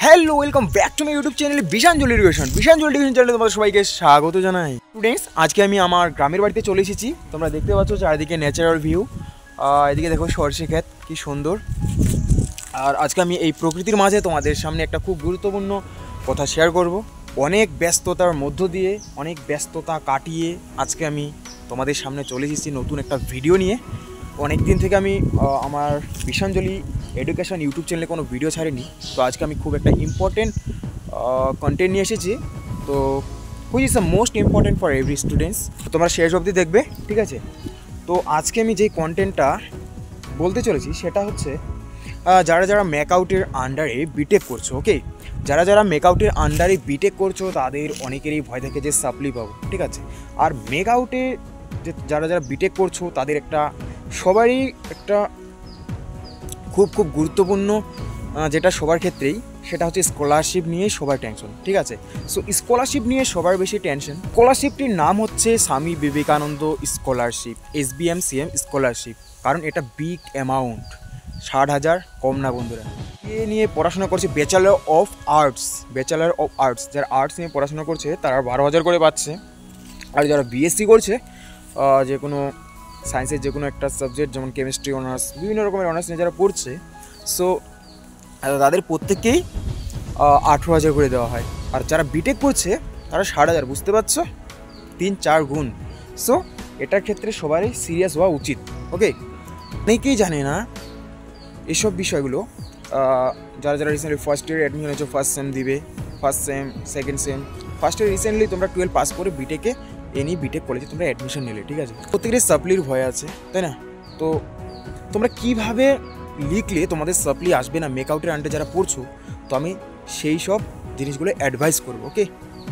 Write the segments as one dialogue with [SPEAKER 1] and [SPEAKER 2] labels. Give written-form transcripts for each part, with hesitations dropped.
[SPEAKER 1] Hello welcome back to my YouTube channel Bishanjali education. Bishanjali education চ্যানেলে তোমাদের সবাইকে স্বাগত জানাই। স্টুডেন্টস, আজকে আমি আমার গ্রামের বাড়িতে চলে এসেছি। তোমরা দেখতে পাচ্ছ চারিদিকে ন্যাচারাল ভিউ। এদিকে দেখো সরষে ক্ষেত কি সুন্দর। আর আজকে আমি এই প্রকৃতির মাঝে তোমাদের সামনে একটা খুব গুরুত্বপূর্ণ কথা শেয়ার করব। অনেক ব্যস্ততার মধ্য দিয়ে, অনেক ব্যস্ততা কাটিয়ে আজকে আমি তোমাদের সামনে চলে এসেছি নতুন একটা ভিডিও নিয়ে। অনেক দিন থেকে আমি আমার বিশাঞ্জলি এডুকেশন ইউটিউব চ্যানেলে কোনো ভিডিও ছাড়িনি। তো আজকে আমি খুব একটা ইম্পর্টেন্ট কন্টেন্ট নিয়ে এসেছি। তো which is the most important for every students. তোমরা শেষ অবধি দেখবে, ঠিক আছে? তো আজকে আমি যেই কন্টেন্টটা বলতে চলেছি সেটা হচ্ছে যারা যারা মেকআউটের আন্ডারে বিটেক করছো, ওকে, যারা যারা মেকআউটের আন্ডারে বিটেক করছো তাদের অনেকেরই ভয় থাকে যে সাপ্লি পাবো, ঠিক আছে? আর মেকআউটে যে যারা যারা বিটেক করছো তাদের একটা সবারই একটা খুব খুব গুরুত্বপূর্ণ যেটা সবার ক্ষেত্রেই, সেটা হচ্ছে স্কলারশিপ নিয়ে সবার টেনশন, ঠিক আছে? সো স্কলারশিপ নিয়ে সবার বেশি টেনশন। স্কলারশিপটির নাম হচ্ছে Swami Vivekananda scholarship, SBMCM scholarship. কারণ এটা বিগ অ্যামাউন্ট, 60,000 কম না বন্ধুরা। এ নিয়ে পড়াশোনা করছে ব্যাচেলার অফ আর্টস, যারা আর্টস নিয়ে পড়াশোনা করছে তারা 12,000 করে পাচ্ছে। আর যারা BSc করছে যে কোনো সায়েন্সের যে কোনো একটা সাবজেক্ট, যেমন কেমিস্ট্রি অনার্স, বিভিন্ন রকমের অনার্স নিয়ে যারা পড়ছে, সো তাদের প্রত্যেককেই 18,000 করে দেওয়া হয়। আর যারা বিটেক করছে তারা 60,000, বুঝতে পারছো, 3-4 গুণ। সো এটার ক্ষেত্রে সবারই সিরিয়াস হওয়া উচিত, ওকে? অনেকেই জানে না এসব বিষয়গুলো। যারা যারা রিসেন্টলি ফার্স্ট ইয়ার অ্যাডমিশন হয়েছে, ফার্স্ট সেম দিবে, first same, second same, first year recently তোমরা 12 পাস করে বিটেকে বিটেক কলেজে তোমরা অ্যাডমিশন নিলে, ঠিক আছে? প্রত্যেকেরই সাপ্লির ভয় আছে, তাই না? তো তোমরা কিভাবে লিখলে তোমাদের সাপ্লি আসবে না মেকআউটের আন্ডারে যারা পড়ছো, তো আমি সেই সব জিনিসগুলো অ্যাডভাইস করবো, ওকে?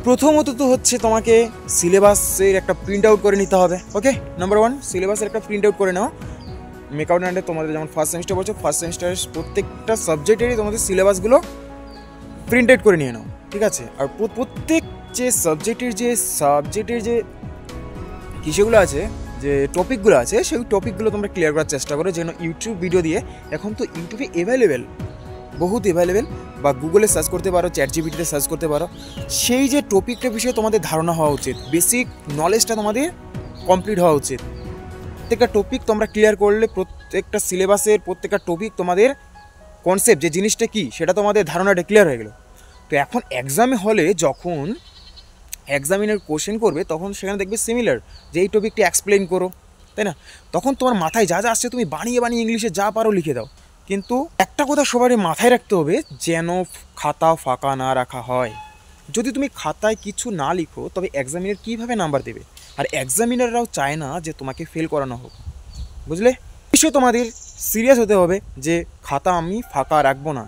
[SPEAKER 1] প্রথমত তো হচ্ছে তোমাকে সিলেবাসের একটা প্রিন্ট আউট করে নিতে হবে, ওকে? নাম্বার 1, সিলেবাসের একটা প্রিন্ট আউট করে নাও। মেকআউটের আন্ডারে তোমাদের যেমন ফার্স্ট সেমিস্টার বলছো, ফার্স্ট সেমিস্টারের প্রত্যেকটা সাবজেক্টেরই তোমাদের সিলেবাসগুলো প্রিন্ট আউট করে নিয়ে নাও, ঠিক আছে? আর প্রত্যেক যে সাবজেক্টের যে কিসেগুলো আছে, যে টপিকগুলো আছে, সেই টপিকগুলো তোমরা ক্লিয়ার করার চেষ্টা করো। যেন ইউটিউব ভিডিও দিয়ে, এখন তো ইউটিউবে বহুত অ্যাভেলেবেল, বা গুগলে সার্চ করতে পারো, ChatGPT-তে সার্চ করতে পারো। সেই যে টপিকটার বিষয়ে তোমাদের ধারণা হওয়া উচিত, বেসিক নলেজটা তোমাদের কমপ্লিট হওয়া উচিত। প্রত্যেকটা টপিক তোমরা ক্লিয়ার করলে, প্রত্যেকটা সিলেবাসের প্রত্যেকটা টপিক তোমাদের কনসেপ্ট যে জিনিসটা কী সেটা তোমাদের ধারণাটা ক্লিয়ার হয়ে গেলো। তো এখন এক্সামে হলে যখন এক্সামিনার কোশ্চেন করবে তখন সেখানে দেখবে সিমিলার, যে এই টপিকটি এক্সপ্লেন করো, তাই না? তখন তোমার মাথায় যা যা আসছে তুমি বানিয়ে ইংলিশে যা পারো লিখে দাও। কিন্তু একটা কথা সবারই মাথায় রাখতে হবে, যেন খাতা ফাঁকা না রাখা হয়। যদি তুমি খাতায় কিছু না লিখো তবে এক্সামিনার কীভাবে নাম্বার দেবে? আর এক্সামিনাররাও চায় না যে তোমাকে ফেল করানো হোক, বুঝলে? নিশ্চয়ই তোমাদের সিরিয়াস হতে হবে যে খাতা আমি ফাঁকা রাখবো না,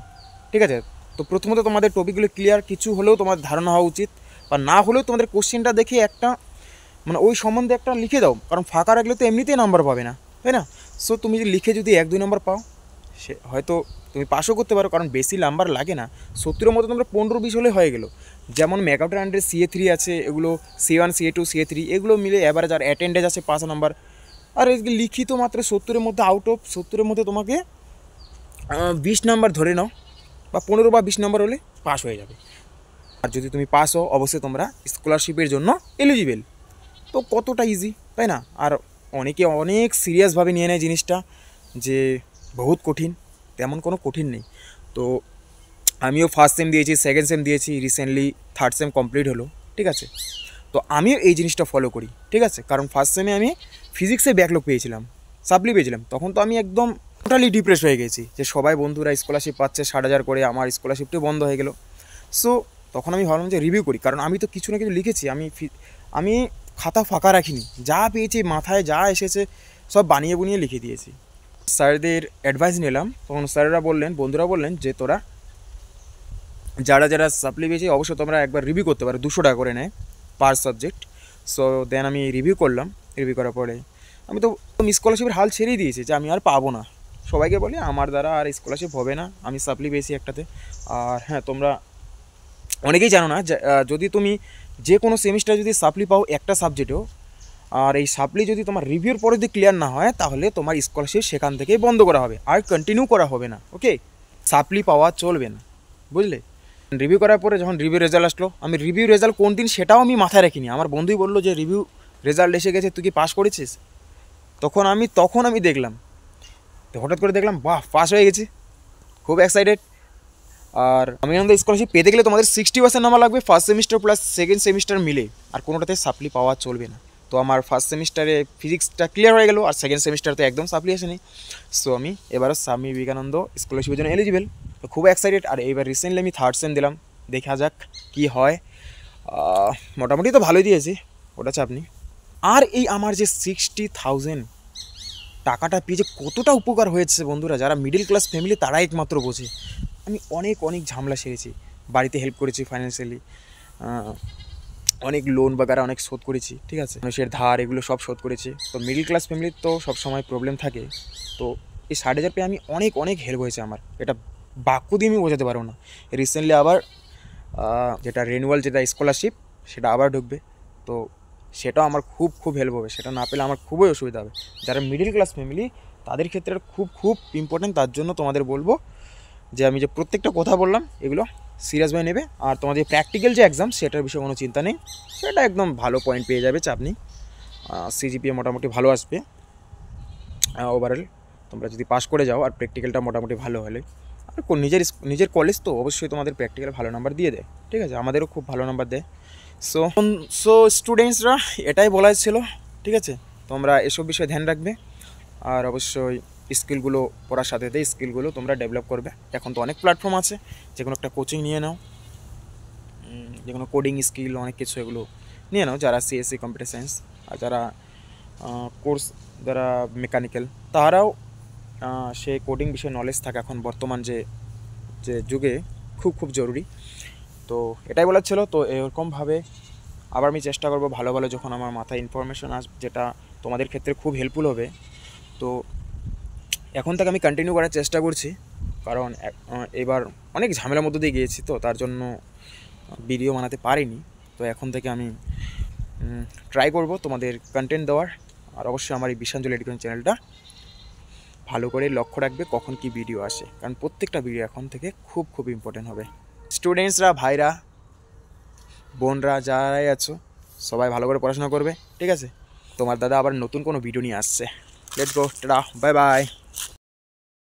[SPEAKER 1] ঠিক আছে? তো প্রথমত তোমাদের টপিকগুলো ক্লিয়ার কিছু হলেও তোমার ধারণা হওয়া উচিত, বা না হলেও তোমাদের কোশ্চেনটা দেখে একটা ওই সম্বন্ধে একটা লিখে দাও। কারণ ফাঁকা রাখলে তো এমনিতেই নাম্বার পাবে না, তাই না? সো তুমি লিখে যদি 1-2 নাম্বার পাও, সে হয়তো তুমি পাসও করতে পারো, কারণ বেশি নাম্বার লাগে না। 70-এর মতো তোমরা 15-20 হলে হয়ে গেলো। যেমন মেকআউটের আন্ডারে CA3 আছে, এগুলো C1, C2, C3 এগুলো মিলে অ্যাভারেজ, আর অ্যাটেন্ডেন্স আছে 5 নাম্বার। আর এদিকে লিখিত মাত্র 70-এর মধ্যে, আউট অফ 70-এর মধ্যে তোমাকে 20 নাম্বার ধরে নাও, বা 15 বা 20 নাম্বার হলে পাস হয়ে যাবে। আর যদি তুমি পাস হও অবশ্যই তোমরা স্কলারশিপের জন্য এলিজিবেল। তো কতটা ইজি, তাই না? আর অনেকে অনেক সিরিয়াসভাবে নিয়ে নেয় জিনিসটা, যে বহুত কঠিন। তেমন কোনো কঠিন নেই। তো আমিও ফার্স্ট সেম দিয়েছি, সেকেন্ড সেম দিয়েছি, রিসেন্টলি থার্ড সেম কমপ্লিট হলো, ঠিক আছে? তো আমিও এই জিনিসটা ফলো করি, ঠিক আছে? কারণ ফার্স্ট সেমে আমি ফিজিক্সে ব্যাকলগ পেয়েছিলাম, সাপ্লি পেয়েছিলাম। তখন তো আমি একদম টোটালি ডিপ্রেস হয়ে গেছি যে সবাই বন্ধুরা স্কলারশিপ পাচ্ছে 60,000 করে, আমার স্কলারশিপটাও বন্ধ হয়ে গেলো। সো তখন আমি ভাবলাম যে রিভিউ করি, কারণ আমি তো কিছু না কিছু লিখেছি। আমি খাতা ফাঁকা রাখিনি, যা পেয়েছি মাথায় যা এসেছে সব বানিয়ে বুনিয়ে লিখে দিয়েছি। স্যারদের অ্যাডভাইস নিলাম, তখন স্যারেরা বললেন, বন্ধুরা বললেন যে তোরা যারা যারা সাপ্লি পেয়েছি অবশ্যই তোমরা একবার রিভিউ করতে পারো, 200 টাকা করে নেয় পার সাবজেক্ট। সো দেন আমি রিভিউ করলাম। রিভিউ করার পরে আমি তো স্কলারশিপের হাল ছেড়েই দিয়েছি, যে আমি আর পাবো না। সবাইকে বলি আমার দ্বারা আর স্কলারশিপ হবে না, আমি সাপ্লি পেয়েছি একটাতে। আর হ্যাঁ, তোমরা অনেকেই জানো না, যদি তুমি যে কোনো সেমিস্টার যদি সাপ্লি পাও একটা সাবজেক্টেও, আর এই সাপ্লি যদি তোমার রিভিউর পরে যদি ক্লিয়ার না হয়, তাহলে তোমার স্কলারশিপ সেখান থেকেই বন্ধ করা হবে, আর কন্টিনিউ করা হবে না, ওকে? সাপ্লি পাওয়া চলবে না, বুঝলে? রিভিউ করার পরে যখন রিভিউ রেজাল্ট আসলো, আমি রিভিউ রেজাল্ট কোন দিন সেটাও আমি মাথায় রাখিনি। আমার বন্ধুই বললো যে রিভিউ রেজাল্ট এসে গেছে, তুই কি পাস করেছিস? তখন আমি দেখলাম, তো হঠাৎ করে দেখলাম বাহ পাস হয়ে গেছি, খুব এক্সাইটেড। আর আমি আমাদের স্কলারশিপ পেতে গেলে তোমাদের 60% নাম্বার লাগবে first semester plus second semester মিলে, আর কোনোটাতে সাপ্লি পাওয়া চলবে না। তো আমার ফার্স্ট সেমিস্টারে ফিজিক্সটা ক্লিয়ার হয়ে গেলো, আর সেকেন্ড সেমিস্টারে তো একদম সাপ্লি আসেনি। সো আমি এবারও স্বামী বিবেকানন্দ স্কলারশিপের জন্য এলিজিবল, তো খুব এক্সাইটেড। আর এইবার রিসেন্টলি আমি থার্ড সেম দিলাম, দেখা যাক কি হয়। মোটামুটি তো ভালোই দিয়েছি, ওটা চাপ নেই। আর এই আমার যে 60,000 টাকাটা পেয়ে যে কতটা উপকার হয়েছে বন্ধুরা, যারা মিডিল ক্লাস ফ্যামিলি তারাই একমাত্র বোঝে। আমি অনেক ঝামেলা সেরেছি, বাড়িতে হেল্প করেছি ফাইন্যান্সিয়ালি, অনেক লোন বাগারা অনেক শোধ করেছি, ঠিক আছে, মানুষের ধার এগুলো সব শোধ করেছি। তো মিডিল ক্লাস ফ্যামিলির তো সবসময় প্রবলেম থাকে। তো এই 60,000 পেয়ে আমি অনেক হেল্প হয়েছে আমার, এটা বাক্য দিয়ে আমি বোঝাতে পারবো না। রিসেন্টলি আবার যেটা রেনুয়াল যেটা স্কলারশিপ সেটা আবার ঢুকবে, তো সেটাও আমার খুব হেল্প হবে। সেটা না পেলে আমার খুবই অসুবিধা হবে। যারা মিডিল ক্লাস ফ্যামিলি তাদের ক্ষেত্রে খুব ইম্পর্টেন্ট। তার জন্য তোমাদের বলবো যে আমি যে প্রত্যেকটা কথা বললাম এগুলো সিরিয়াসভাবে নেবে। আর তোমাদের প্র্যাকটিক্যাল যে এক্সাম সেটার বিষয়ে কোনো চিন্তা নেই, সেটা একদম ভালো পয়েন্ট পেয়ে যাবে, চাপ নেই। সিজিপিএ মোটামুটি ভালো আসবে ওভারঅল, তোমরা যদি পাস করে যাও। আর প্র্যাকটিক্যালটা মোটামুটি ভালো হলে, আর নিজের কলেজ তো অবশ্যই তোমাদের প্র্যাকটিক্যাল ভালো নাম্বার দিয়ে দেয়, ঠিক আছে, আমাদেরও খুব ভালো নাম্বার দেয়। সো স্টুডেন্টসরা এটাই বলার ছিল, ঠিক আছে। তোমরা এসব বিষয়ে ধ্যান রাখবে, আর অবশ্যই স্কিলগুলো পড়ার সাথে সাথে স্কিলগুলো তোমরা ডেভেলপ করবে। এখন তো অনেক প্ল্যাটফর্ম আছে, যে কোনো একটা কোচিং নিয়ে নাও, যে কোনো কোডিং স্কিল অনেক কিছু এগুলো নিয়ে নাও, যারা সিএসসি কম্পিউটার সায়েন্স, আর যারা কোর্স যারা মেকানিক্যাল, তারাও সেই কোডিং বিষয়ে নলেজ থাকে এখন বর্তমান যে যুগে খুব জরুরি। তো এটাই বলার ছিল। তো এরকমভাবে আবার আমি চেষ্টা করবো ভালো যখন আমার মাথায় ইনফরমেশন আসবে যেটা তোমাদের ক্ষেত্রে খুব হেল্পফুল হবে। তো এখন থেকে আমি কন্টিনিউ করার চেষ্টা করছি, কারণ এবার অনেক ঝামেলার মধ্যে দিয়ে গিয়েছি, তো তার জন্য ভিডিও বানাতে পারিনি। তো এখন থেকে আমি ট্রাই করব তোমাদের কন্টেন্ট দেওয়ার। আর অবশ্যই আমার এই বিশাঞ্জলি এডুকেশন চ্যানেলটা ভালো করে লক্ষ্য রাখবে কখন কি ভিডিও আসে, কারণ প্রত্যেকটা ভিডিও এখন থেকে খুব ইম্পর্টেন্ট হবে। স্টুডেন্টসরা, ভাইরা, বোনরা যারাই আছো সবাই ভালো করে পড়াশোনা করবে, ঠিক আছে। তোমার দাদা আবার নতুন কোনো ভিডিও নিয়ে আসছে। Let's go, tata, bye bye.